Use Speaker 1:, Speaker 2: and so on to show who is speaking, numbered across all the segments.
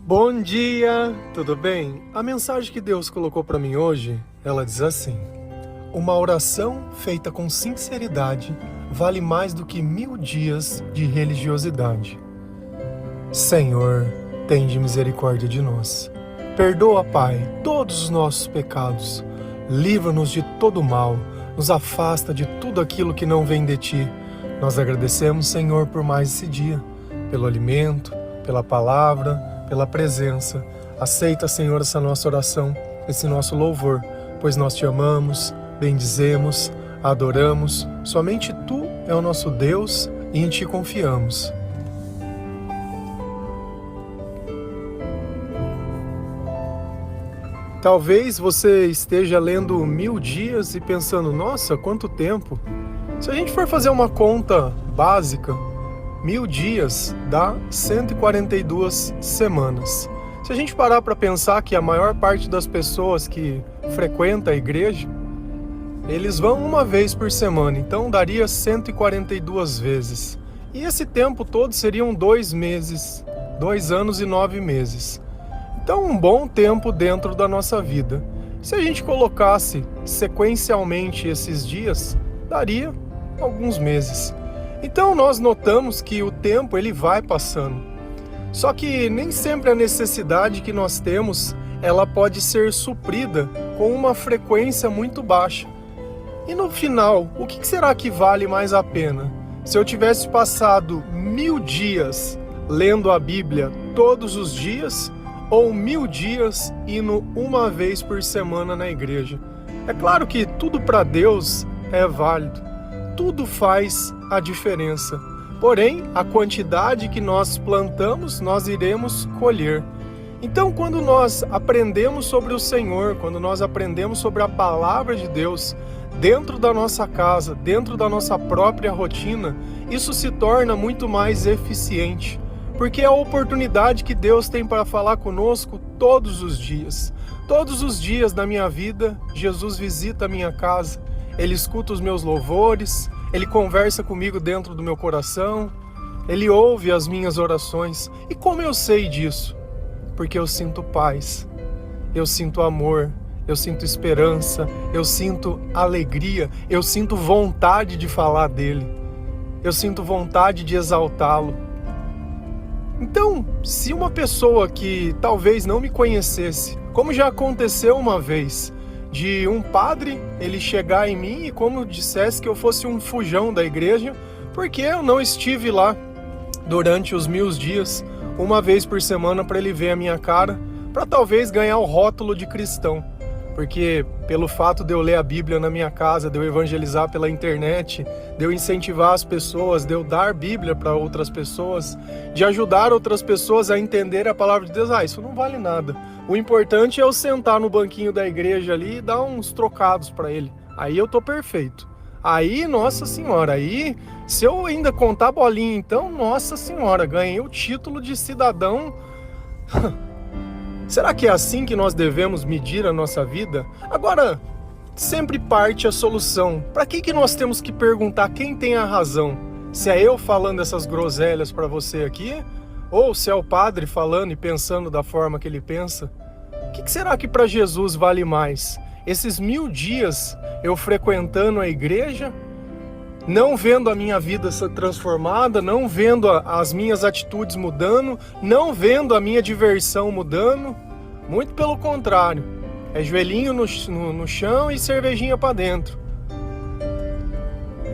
Speaker 1: Bom dia, tudo bem? A mensagem que Deus colocou para mim hoje, ela diz assim: uma oração feita com sinceridade vale mais do que 1000 dias de religiosidade. Senhor, tende misericórdia de nós. Perdoa, Pai, todos os nossos pecados. Livra-nos de todo mal. Nos afasta de tudo aquilo que não vem de Ti. Nós agradecemos, Senhor, por mais esse dia, pelo alimento, pela palavra, pela presença. Aceita, Senhor, essa nossa oração, esse nosso louvor, pois nós Te amamos, bendizemos, adoramos. Somente Tu é o nosso Deus e em Ti confiamos. Talvez você esteja lendo 1000 dias e pensando, nossa, quanto tempo! Se a gente for fazer uma conta básica, 1000 dias dá 142 semanas. Se a gente parar para pensar que a maior parte das pessoas que frequenta a igreja, eles vão uma vez por semana, então daria 142 vezes. E esse tempo todo seriam 2 meses, 2 anos e 9 meses. Então um bom tempo dentro da nossa vida. Se a gente colocasse sequencialmente esses dias, daria alguns meses. Então nós notamos que o tempo ele vai passando. Só que nem sempre a necessidade que nós temos, ela pode ser suprida com uma frequência muito baixa. E no final, o que será que vale mais a pena? Se eu tivesse passado 1000 dias lendo a Bíblia todos os dias, ou 1000 dias indo uma vez por semana na igreja? É claro que tudo para Deus é válido. Tudo faz a diferença. Porém, a quantidade que nós plantamos, nós iremos colher. Então, quando nós aprendemos sobre o Senhor, quando nós aprendemos sobre a palavra de Deus, dentro da nossa casa, dentro da nossa própria rotina, isso se torna muito mais eficiente. Porque é a oportunidade que Deus tem para falar conosco todos os dias. Todos os dias da minha vida, Jesus visita a minha casa. Ele escuta os meus louvores, Ele conversa comigo dentro do meu coração, Ele ouve as minhas orações. E como eu sei disso? Porque eu sinto paz, eu sinto amor, eu sinto esperança, eu sinto alegria, eu sinto vontade de falar dEle, eu sinto vontade de exaltá-lo. Então, se uma pessoa que talvez não me conhecesse, como já aconteceu uma vez, de um padre ele chegar em mim e como dissesse que eu fosse um fujão da igreja, porque eu não estive lá durante os 1000 dias, uma vez por semana para ele ver a minha cara, para talvez ganhar o rótulo de cristão. Porque pelo fato de eu ler a Bíblia na minha casa, de eu evangelizar pela internet, de eu incentivar as pessoas, de eu dar Bíblia para outras pessoas, de ajudar outras pessoas a entender a palavra de Deus, isso não vale nada. O importante é eu sentar no banquinho da igreja ali e dar uns trocados para ele. Aí eu tô perfeito. Aí, nossa senhora, aí se eu ainda contar bolinha, então, nossa senhora, ganhei o título de cidadão. Será que é assim que nós devemos medir a nossa vida? Agora, sempre parte a solução. Para que nós temos que perguntar quem tem a razão? Se é eu falando essas groselhas para você aqui? Ou se é o padre falando e pensando da forma que ele pensa? O que será que para Jesus vale mais? Esses 1000 dias eu frequentando a igreja, não vendo a minha vida ser transformada, não vendo as minhas atitudes mudando, não vendo a minha diversão mudando. Muito pelo contrário, é joelhinho no chão e cervejinha para dentro.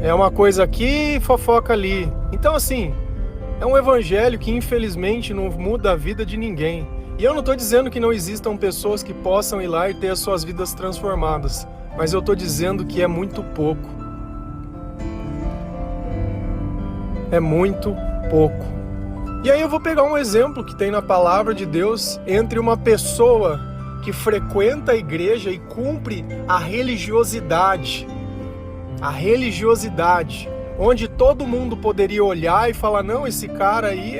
Speaker 1: É uma coisa aqui, fofoca ali. Então assim, é um evangelho que infelizmente não muda a vida de ninguém. E eu não estou dizendo que não existam pessoas que possam ir lá e ter as suas vidas transformadas, mas eu estou dizendo que é muito pouco. É muito pouco. E aí eu vou pegar um exemplo que tem na palavra de Deus entre uma pessoa que frequenta a igreja e cumpre a religiosidade. A religiosidade, onde todo mundo poderia olhar e falar, não, esse cara aí,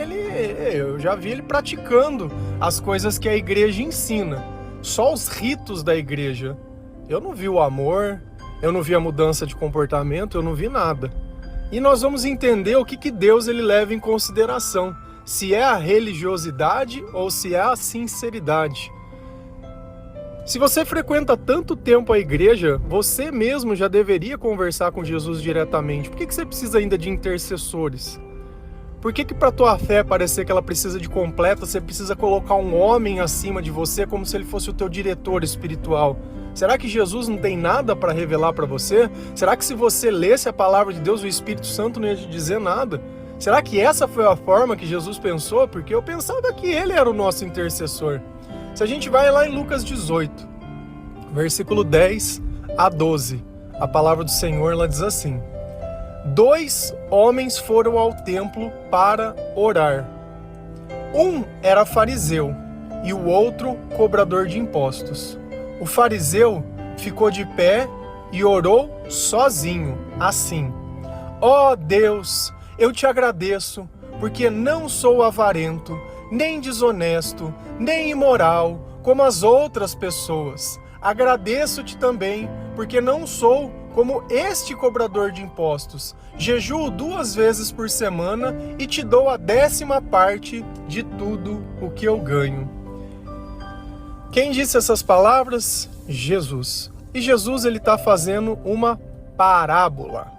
Speaker 1: eu já vi ele praticando as coisas que a igreja ensina. Só os ritos da igreja. Eu não vi o amor, eu não vi a mudança de comportamento, eu não vi nada. E nós vamos entender o que Deus ele leva em consideração. se é a religiosidade ou se é a sinceridade. Se você frequenta tanto tempo a igreja, você mesmo já deveria conversar com Jesus diretamente. Por que você precisa ainda de intercessores? Por que para tua fé parecer que ela precisa de completa, você precisa colocar um homem acima de você como se ele fosse o teu diretor espiritual? Será que Jesus não tem nada para revelar para você? Será que se você lesse a palavra de Deus, o Espírito Santo não ia te dizer nada? Será que essa foi a forma que Jesus pensou? Porque eu pensava que ele era o nosso intercessor. Se a gente vai lá em Lucas 18, versículo 10 a 12, a palavra do Senhor ela diz assim: 2 homens foram ao templo para orar. Um era fariseu e o outro cobrador de impostos. O fariseu ficou de pé e orou sozinho, assim: Ó Deus, eu te agradeço, porque não sou avarento, nem desonesto, nem imoral, como as outras pessoas. Agradeço-te também, porque não sou como este cobrador de impostos. Jejuo 2 vezes por semana e te dou a 10ª parte de tudo o que eu ganho. Quem disse essas palavras? Jesus. E Jesus ele está fazendo uma parábola.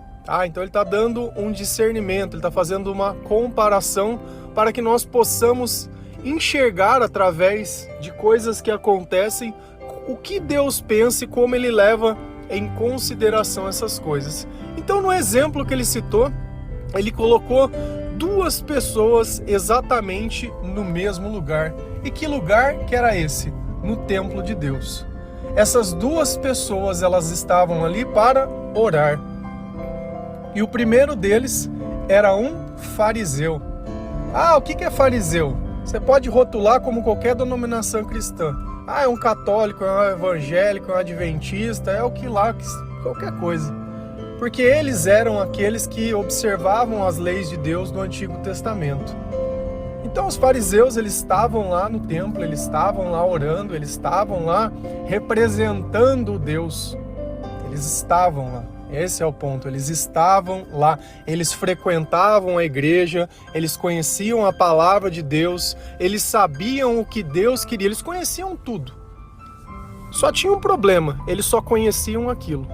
Speaker 1: Então ele está dando um discernimento, ele está fazendo uma comparação para que nós possamos enxergar através de coisas que acontecem o que Deus pensa e como ele leva em consideração essas coisas. Então, no exemplo que ele citou, ele colocou 2 pessoas exatamente no mesmo lugar. E que lugar que era esse? No templo de Deus. Essas 2 pessoas, elas estavam ali para orar. E o primeiro deles era um fariseu. O que é fariseu? Você pode rotular como qualquer denominação cristã. É um católico, é um evangélico, é um adventista, é o que lá, qualquer coisa. Porque eles eram aqueles que observavam as leis de Deus do Antigo Testamento. Então os fariseus, eles estavam lá no templo, eles estavam lá orando, eles estavam lá representando Deus. Eles estavam lá. Esse é o ponto, eles estavam lá, eles frequentavam a igreja, eles conheciam a palavra de Deus, eles sabiam o que Deus queria, eles conheciam tudo. Só tinha um problema, eles só conheciam aquilo.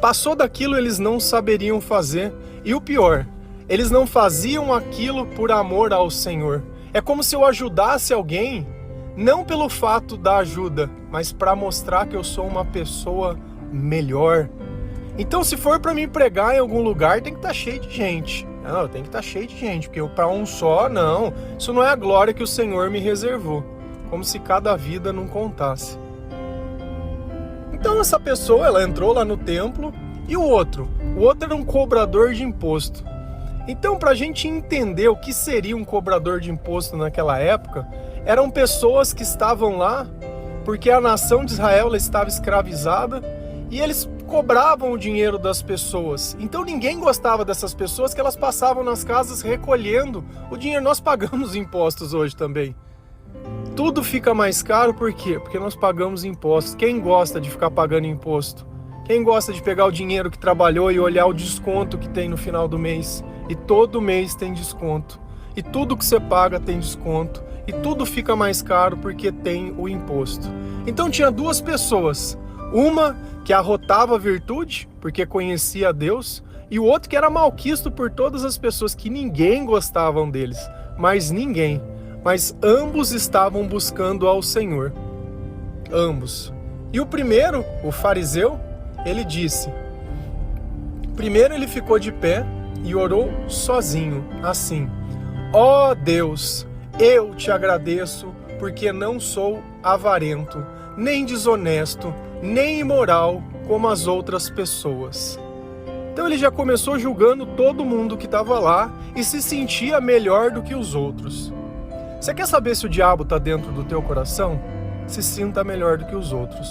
Speaker 1: Passou daquilo, eles não saberiam fazer, e o pior, eles não faziam aquilo por amor ao Senhor. É como se eu ajudasse alguém, não pelo fato da ajuda, mas para mostrar que eu sou uma pessoa melhor. Então, se for para mim pregar em algum lugar, tem que estar cheio de gente. Não, tem que estar cheio de gente, porque para um só, não. Isso não é a glória que o Senhor me reservou. Como se cada vida não contasse. Então, essa pessoa, ela entrou lá no templo. E o outro? O outro era um cobrador de imposto. Então, para a gente entender o que seria um cobrador de imposto naquela época, eram pessoas que estavam lá porque a nação de Israel ela estava escravizada e eles cobravam o dinheiro das pessoas. Então ninguém gostava dessas pessoas que elas passavam nas casas recolhendo o dinheiro. Nós pagamos impostos hoje também. Tudo fica mais caro por quê? Porque nós pagamos impostos. Quem gosta de ficar pagando imposto? Quem gosta de pegar o dinheiro que trabalhou e olhar o desconto que tem no final do mês? E todo mês tem desconto. E tudo que você paga tem desconto. E tudo fica mais caro porque tem o imposto. Então tinha 2 pessoas. Uma que arrotava a virtude, porque conhecia a Deus, e o outro que era malquisto por todas as pessoas, que ninguém gostavam deles, mas ninguém. Mas ambos estavam buscando ao Senhor. Ambos. E o primeiro, o fariseu, ele disse... Primeiro ele ficou de pé e orou sozinho, assim: Ó Deus, eu te agradeço, porque não sou avarento, nem desonesto, nem imoral como as outras pessoas. Então ele já começou julgando todo mundo que estava lá e se sentia melhor do que os outros. Você quer saber se o diabo está dentro do teu coração? Se sinta melhor do que os outros.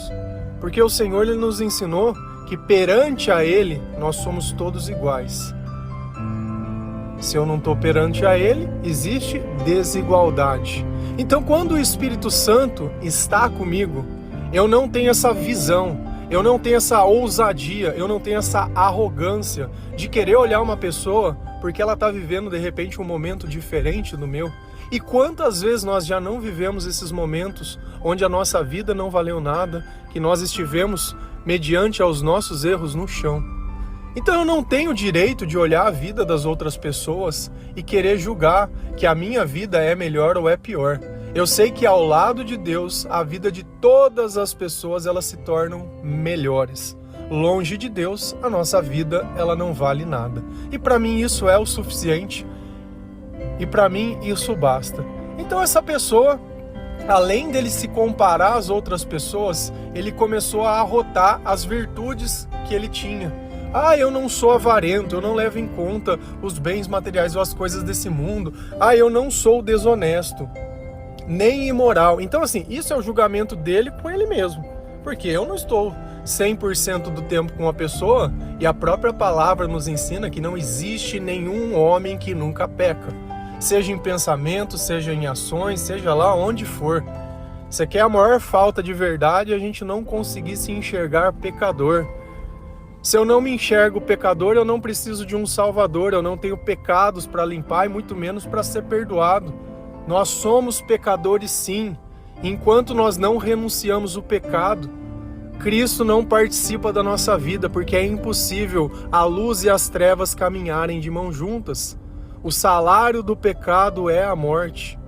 Speaker 1: Porque o Senhor ele nos ensinou que perante a Ele nós somos todos iguais. Se eu não estou perante a Ele, existe desigualdade. Então quando o Espírito Santo está comigo, eu não tenho essa visão, eu não tenho essa ousadia, eu não tenho essa arrogância de querer olhar uma pessoa porque ela está vivendo de repente um momento diferente do meu. E quantas vezes nós já não vivemos esses momentos onde a nossa vida não valeu nada, que nós estivemos mediante aos nossos erros no chão. Então eu não tenho direito de olhar a vida das outras pessoas e querer julgar que a minha vida é melhor ou é pior. Eu sei que ao lado de Deus, a vida de todas as pessoas elas se tornam melhores. Longe de Deus, a nossa vida ela não vale nada. E para mim isso é o suficiente. E para mim isso basta. Então essa pessoa, além dele se comparar às outras pessoas, ele começou a arrotar as virtudes que ele tinha. Eu não sou avarento, eu não levo em conta os bens materiais ou as coisas desse mundo. Eu não sou desonesto, nem imoral. Então assim, isso é o julgamento dele com ele mesmo. Porque eu não estou 100% do tempo com uma pessoa e a própria palavra nos ensina que não existe nenhum homem que nunca peca. Seja em pensamento, seja em ações, seja lá onde for. Isso aqui é a maior falta de verdade, a gente não conseguir se enxergar pecador. Se eu não me enxergo pecador, eu não preciso de um salvador, eu não tenho pecados para limpar e muito menos para ser perdoado. Nós somos pecadores sim, enquanto nós não renunciamos o pecado, Cristo não participa da nossa vida, porque é impossível a luz e as trevas caminharem de mãos juntas. O salário do pecado é a morte,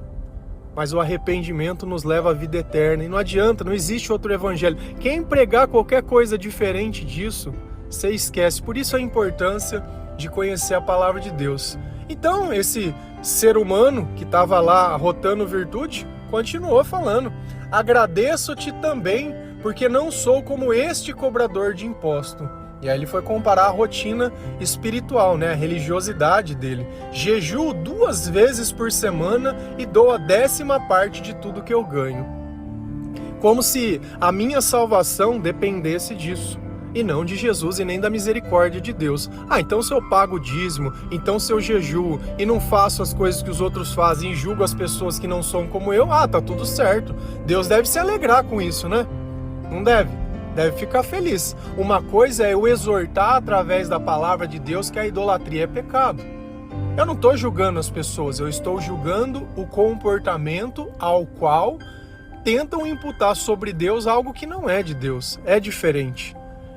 Speaker 1: mas o arrependimento nos leva à vida eterna. E não adianta, não existe outro evangelho. Quem pregar qualquer coisa diferente disso, você esquece. Por isso a importância de conhecer a palavra de Deus. Então esse ser humano que estava lá arrotando virtude, continuou falando: agradeço-te também, porque não sou como este cobrador de imposto. E aí ele foi comparar a rotina espiritual, a religiosidade dele. Jejuo 2 vezes por semana e dou a 10ª parte de tudo que eu ganho. Como se a minha salvação dependesse disso, e não de Jesus e nem da misericórdia de Deus. Então se eu pago o dízimo, então se eu jejuo e não faço as coisas que os outros fazem e julgo as pessoas que não são como eu, tá tudo certo. Deus deve se alegrar com isso, né? Não deve? Deve ficar feliz. Uma coisa é eu exortar através da palavra de Deus que a idolatria é pecado. Eu não estou julgando as pessoas, eu estou julgando o comportamento ao qual tentam imputar sobre Deus algo que não é de Deus, é diferente.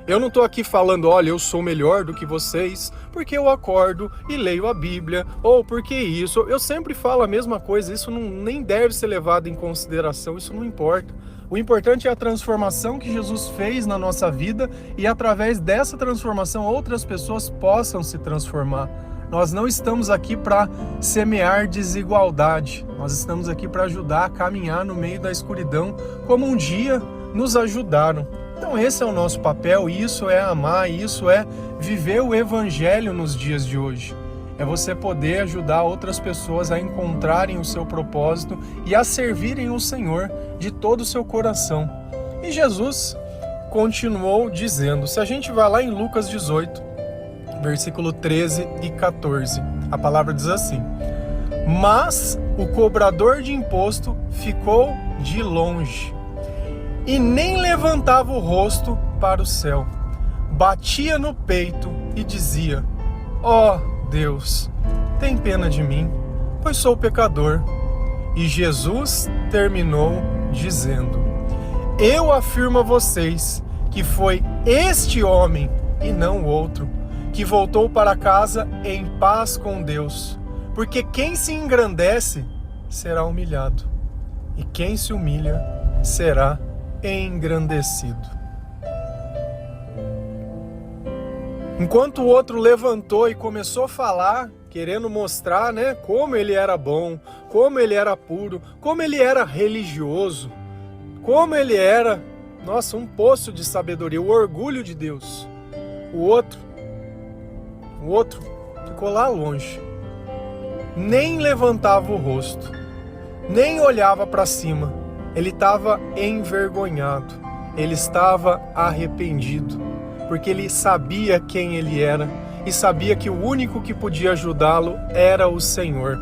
Speaker 1: Eu não estou aqui falando, olha, eu sou melhor do que vocês, porque eu acordo e leio a Bíblia, ou porque isso. Eu sempre falo a mesma coisa, isso nem deve ser levado em consideração, isso não importa. O importante é a transformação que Jesus fez na nossa vida e através dessa transformação outras pessoas possam se transformar. Nós não estamos aqui para semear desigualdade, nós estamos aqui para ajudar a caminhar no meio da escuridão, como um dia nos ajudaram. Então esse é o nosso papel, isso é amar, isso é viver o Evangelho nos dias de hoje. É você poder ajudar outras pessoas a encontrarem o seu propósito e a servirem o Senhor de todo o seu coração. E Jesus continuou dizendo, se a gente vai lá em Lucas 18, versículo 13 e 14, a palavra diz assim: mas o cobrador de imposto ficou de longe e nem levantava o rosto para o céu, batia no peito e dizia: ó Deus, tem pena de mim, pois sou pecador. E Jesus terminou dizendo: eu afirmo a vocês que foi este homem e não o outro que voltou para casa em paz com Deus, porque quem se engrandece será humilhado, e quem se humilha será engrandecido. Enquanto o outro levantou e começou a falar, querendo mostrar, como ele era bom, como ele era puro, como ele era religioso, como ele era, um poço de sabedoria, o orgulho de Deus. O outro ficou lá longe, nem levantava o rosto, nem olhava para cima. Ele estava envergonhado, ele estava arrependido, porque ele sabia quem ele era e sabia que o único que podia ajudá-lo era o Senhor.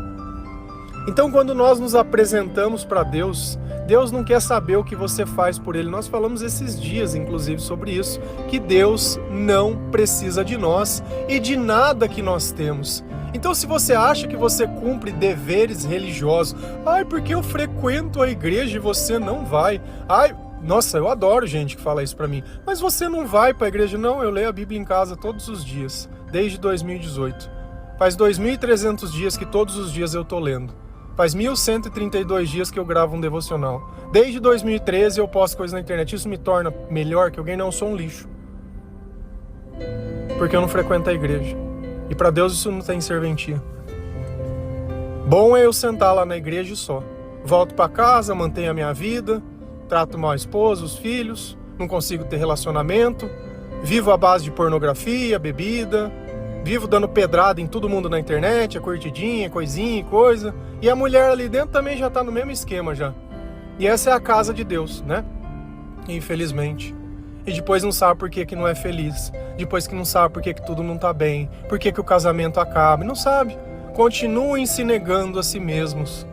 Speaker 1: Então, quando nós nos apresentamos para Deus, Deus não quer saber o que você faz por Ele. Nós falamos esses dias, inclusive, sobre isso, que Deus não precisa de nós e de nada que nós temos. Então, se você acha que você cumpre deveres religiosos, porque eu frequento a igreja e você não vai. Nossa, eu adoro gente que fala isso pra mim. Mas você não vai pra igreja? Não, eu leio a Bíblia em casa todos os dias, desde 2018. Faz 2.300 dias que todos os dias eu tô lendo. Faz 1.132 dias que eu gravo um devocional. Desde 2013 eu posto coisas na internet. Isso me torna melhor que alguém? Não, eu sou um lixo. Porque eu não frequento a igreja. E para Deus isso não tem serventia. Bom é eu sentar lá na igreja e só. Volto para casa, mantenho a minha vida, trato mal a esposa, os filhos, não consigo ter relacionamento, vivo à base de pornografia, bebida, vivo dando pedrada em todo mundo na internet, a curtidinha, coisinha e coisa. E a mulher ali dentro também já está no mesmo esquema já. E essa é a casa de Deus, né? Infelizmente. E depois não sabe por que não é feliz. Depois que não sabe por que tudo não está bem. Por que o casamento acaba. Não sabe. Continuem se negando a si mesmos.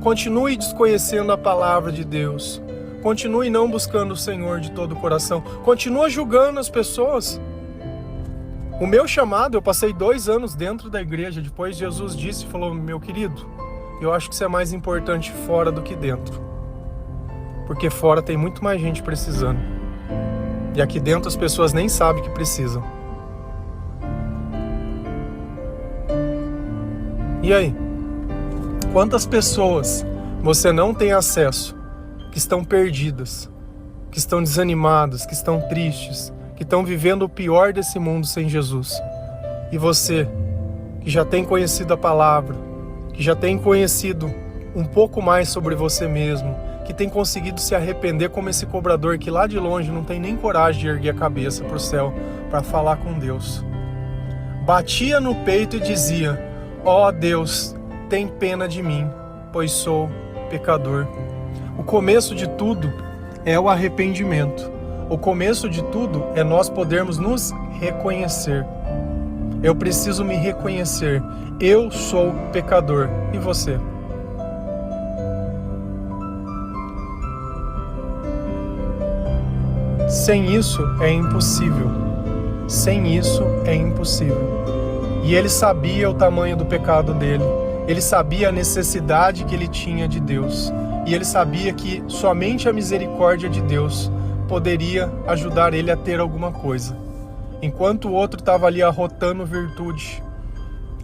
Speaker 1: Continue desconhecendo a palavra de Deus. Continue não buscando o Senhor de todo o coração. Continua julgando as pessoas. O meu chamado, eu passei 2 anos dentro da igreja. Depois Jesus disse, falou, meu querido, eu acho que isso é mais importante fora do que dentro. Porque fora tem muito mais gente precisando. E aqui dentro as pessoas nem sabem que precisam. E aí? Quantas pessoas você não tem acesso, que estão perdidas, que estão desanimadas, que estão tristes, que estão vivendo o pior desse mundo sem Jesus? E você, que já tem conhecido a palavra, que já tem conhecido um pouco mais sobre você mesmo, que tem conseguido se arrepender como esse cobrador que lá de longe não tem nem coragem de erguer a cabeça para o céu para falar com Deus. Batia no peito e dizia, ó Deus, tem pena de mim, pois sou pecador. O começo de tudo é o arrependimento. O começo de tudo é nós podermos nos reconhecer. Eu preciso me reconhecer. Eu sou pecador. E você? Sem isso é impossível. Sem isso é impossível. E ele sabia o tamanho do pecado dele. Ele sabia a necessidade que ele tinha de Deus. E ele sabia que somente a misericórdia de Deus poderia ajudar ele a ter alguma coisa. Enquanto o outro estava ali arrotando virtude,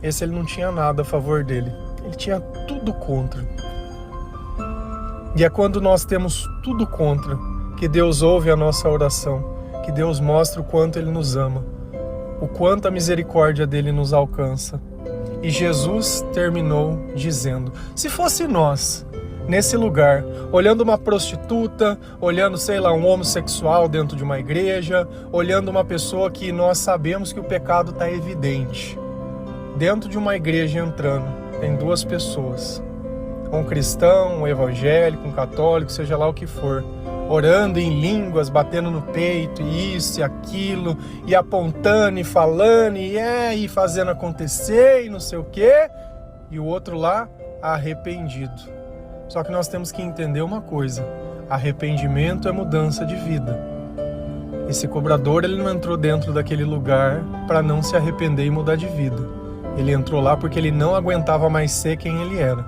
Speaker 1: esse ele não tinha nada a favor dele. Ele tinha tudo contra. E é quando nós temos tudo contra que Deus ouve a nossa oração, que Deus mostra o quanto Ele nos ama, o quanto a misericórdia dele nos alcança. E Jesus terminou dizendo, se fosse nós, nesse lugar, olhando uma prostituta, olhando, um homossexual dentro de uma igreja, olhando uma pessoa que nós sabemos que o pecado está evidente, dentro de uma igreja entrando, tem 2 pessoas, um cristão, um evangélico, um católico, seja lá o que for, orando em línguas, batendo no peito, isso e aquilo, e apontando e falando, e fazendo acontecer, e não sei o quê, e o outro lá, arrependido. Só que nós temos que entender uma coisa, arrependimento é mudança de vida. Esse cobrador, ele não entrou dentro daquele lugar para não se arrepender e mudar de vida. Ele entrou lá porque ele não aguentava mais ser quem ele era.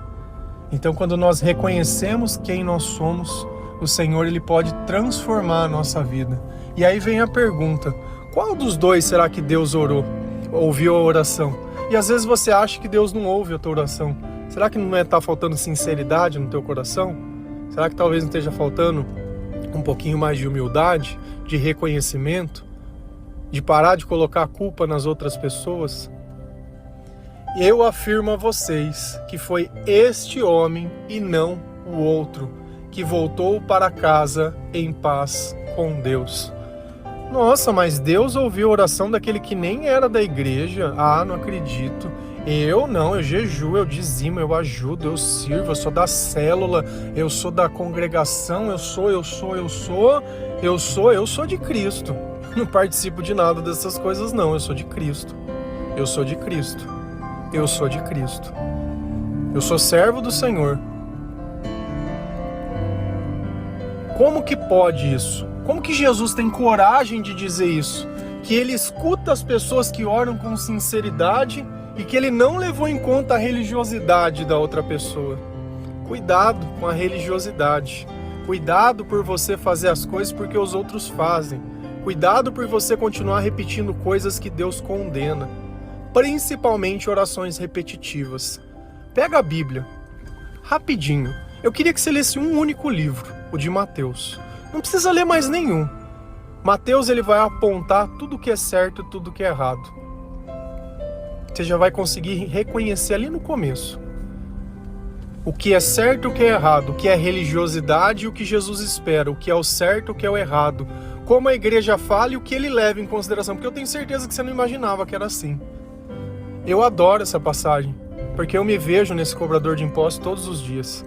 Speaker 1: Então, quando nós reconhecemos quem nós somos, o Senhor, ele pode transformar a nossa vida. E aí vem a pergunta, qual dos 2 será que Deus ouviu a oração? E às vezes você acha que Deus não ouve a tua oração. Será que não está faltando sinceridade no teu coração? Será que talvez não esteja faltando um pouquinho mais de humildade, de reconhecimento, de parar de colocar a culpa nas outras pessoas? Eu afirmo a vocês que foi este homem e não o outro que voltou para casa em paz com Deus. Nossa, mas Deus ouviu a oração daquele que nem era da igreja? Ah, não acredito. Eu não, eu jejuo, eu dizimo, eu ajudo, eu sirvo, eu sou da célula, eu sou da congregação, eu sou de Cristo. Não participo de nada dessas coisas não, eu sou de Cristo. Eu sou de Cristo. Eu sou de Cristo. Eu sou servo do Senhor. Como que pode isso? Como que Jesus tem coragem de dizer isso? Que ele escuta as pessoas que oram com sinceridade e que ele não levou em conta a religiosidade da outra pessoa. Cuidado com a religiosidade. Cuidado por você fazer as coisas porque os outros fazem. Cuidado por você continuar repetindo coisas que Deus condena. Principalmente orações repetitivas. Pega a Bíblia. Rapidinho. Eu queria que você lesse um único livro, o de Mateus. Não precisa ler mais nenhum. Mateus ele vai apontar tudo que é certo e tudo que é errado. Você já vai conseguir reconhecer ali no começo o que é certo e o que é errado, o que é religiosidade e o que Jesus espera, o que é o certo e o que é o errado, como a igreja fala e o que ele leva em consideração, porque eu tenho certeza que você não imaginava que era assim. Eu adoro essa passagem, porque eu me vejo nesse cobrador de impostos todos os dias,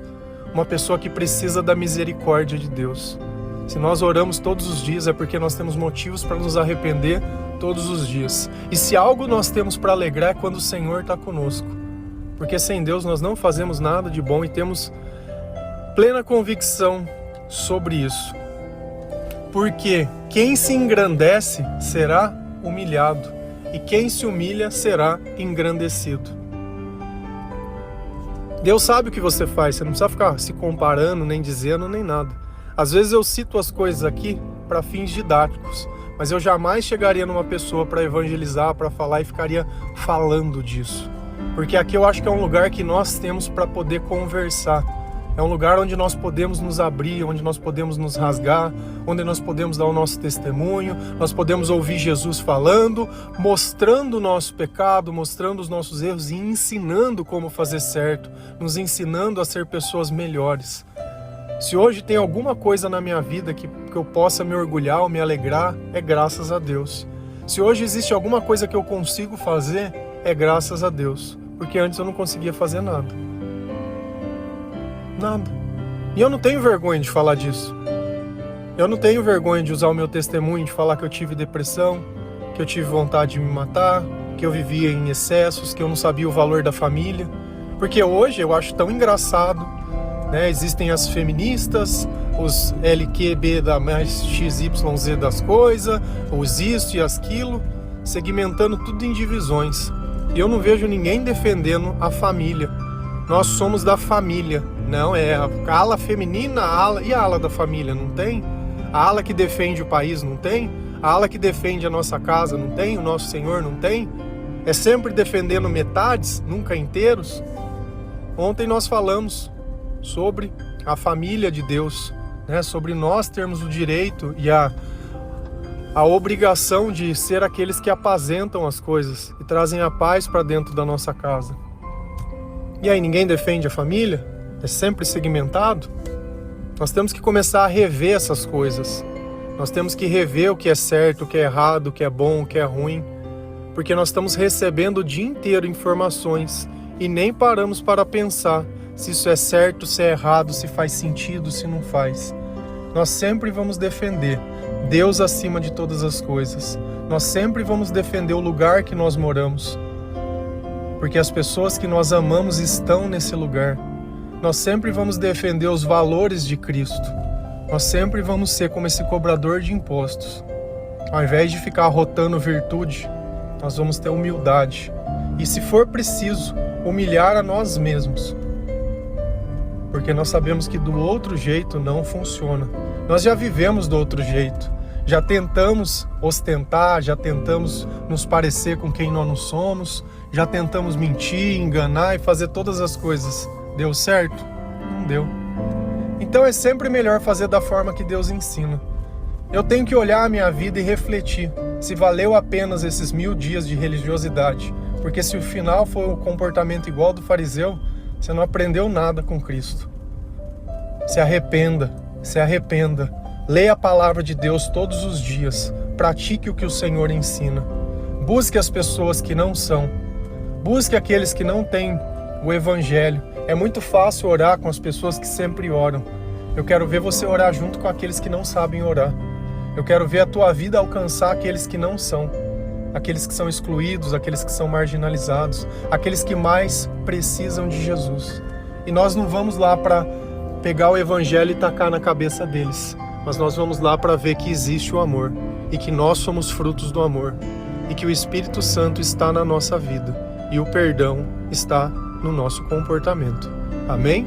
Speaker 1: uma pessoa que precisa da misericórdia de Deus. Se nós oramos todos os dias é porque nós temos motivos para nos arrepender todos os dias. E se algo nós temos para alegrar é quando o Senhor está conosco. Porque sem Deus nós não fazemos nada de bom e temos plena convicção sobre isso. Porque quem se engrandece será humilhado e quem se humilha será engrandecido. Deus sabe o que você faz, você não precisa ficar se comparando, nem dizendo, nem nada. Às vezes eu cito as coisas aqui para fins didáticos, mas eu jamais chegaria numa pessoa para evangelizar, para falar e ficaria falando disso. Porque aqui eu acho que é um lugar que nós temos para poder conversar. É um lugar onde nós podemos nos abrir, onde nós podemos nos rasgar, onde nós podemos dar o nosso testemunho, nós podemos ouvir Jesus falando, mostrando o nosso pecado, mostrando os nossos erros e ensinando como fazer certo, nos ensinando a ser pessoas melhores. Se hoje tem alguma coisa na minha vida que eu possa me orgulhar ou me alegrar, é graças a Deus. Se hoje existe alguma coisa que eu consigo fazer, é graças a Deus. Porque antes eu não conseguia fazer nada. Nada. E eu não tenho vergonha de falar disso. Eu não tenho vergonha de usar o meu testemunho, de falar que eu tive depressão, que eu tive vontade de me matar, que eu vivia em excessos, que eu não sabia o valor da família. Porque hoje eu acho tão engraçado, né? Existem as feministas, os LQB da mais XYZ das coisas, os isso e aquilo, segmentando tudo em divisões. E eu não vejo ninguém defendendo a família. Nós somos da família. Não, é a ala feminina, e a ala da família, não tem? A ala que defende o país, não tem? A ala que defende a nossa casa, não tem? O nosso Senhor, não tem? É sempre defendendo metades, nunca inteiros? Ontem nós falamos sobre a família de Deus, né? Sobre nós termos o direito e a obrigação de ser aqueles que apazentam as coisas e trazem a paz para dentro da nossa casa. E aí, ninguém defende a família? É sempre segmentado? Nós temos que começar a rever essas coisas. Nós temos que rever o que é certo, o que é errado, o que é bom, o que é ruim. Porque nós estamos recebendo o dia inteiro informações e nem paramos para pensar se isso é certo, se é errado, se faz sentido, se não faz. Nós sempre vamos defender Deus acima de todas as coisas. Nós sempre vamos defender o lugar que nós moramos. Porque as pessoas que nós amamos estão nesse lugar. Nós sempre vamos defender os valores de Cristo. Nós sempre vamos ser como esse cobrador de impostos. Ao invés de ficar rotando virtude, nós vamos ter humildade. E se for preciso, humilhar a nós mesmos. Porque nós sabemos que do outro jeito não funciona. Nós já vivemos do outro jeito. Já tentamos ostentar, já tentamos nos parecer com quem nós não somos, já tentamos mentir, enganar e fazer todas as coisas. Deu certo? Não deu. Então é sempre melhor fazer da forma que Deus ensina. Eu tenho que olhar a minha vida e refletir se valeu apenas esses 1000 dias de religiosidade. Porque se o final for o comportamento igual do fariseu, você não aprendeu nada com Cristo. Se arrependa, se arrependa. Leia a palavra de Deus todos os dias. Pratique o que o Senhor ensina. Busque as pessoas que não são. Busque aqueles que não têm o Evangelho. É muito fácil orar com as pessoas que sempre oram. Eu quero ver você orar junto com aqueles que não sabem orar. Eu quero ver a tua vida alcançar aqueles que não são. aqueles que são excluídos, aqueles que são marginalizados, aqueles que mais precisam de Jesus. E nós não vamos lá para pegar o evangelho e tacar na cabeça deles, mas nós vamos lá para ver que existe o amor e que nós somos frutos do amor e que o Espírito Santo está na nossa vida e o perdão está no nosso comportamento. Amém?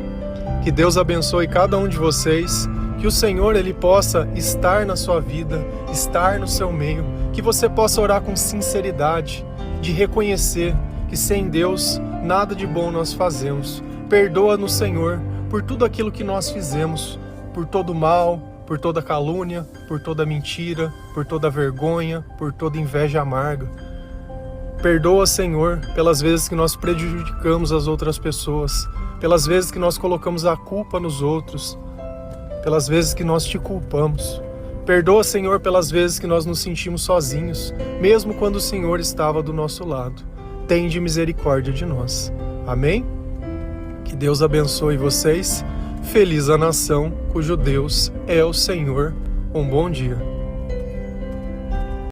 Speaker 1: Que Deus abençoe cada um de vocês, que o Senhor Ele possa estar na sua vida, estar no seu meio, que você possa orar com sinceridade, de reconhecer que sem Deus nada de bom nós fazemos. Perdoa-nos, Senhor, por tudo aquilo que nós fizemos, por todo mal, por toda calúnia, por toda mentira, por toda vergonha, por toda inveja amarga. Perdoa, Senhor, pelas vezes que nós prejudicamos as outras pessoas, pelas vezes que nós colocamos a culpa nos outros, pelas vezes que nós te culpamos. Perdoa, Senhor, pelas vezes que nós nos sentimos sozinhos, mesmo quando o Senhor estava do nosso lado. Tende misericórdia de nós. Amém? Que Deus abençoe vocês. Feliz a nação cujo Deus é o Senhor. Um bom dia.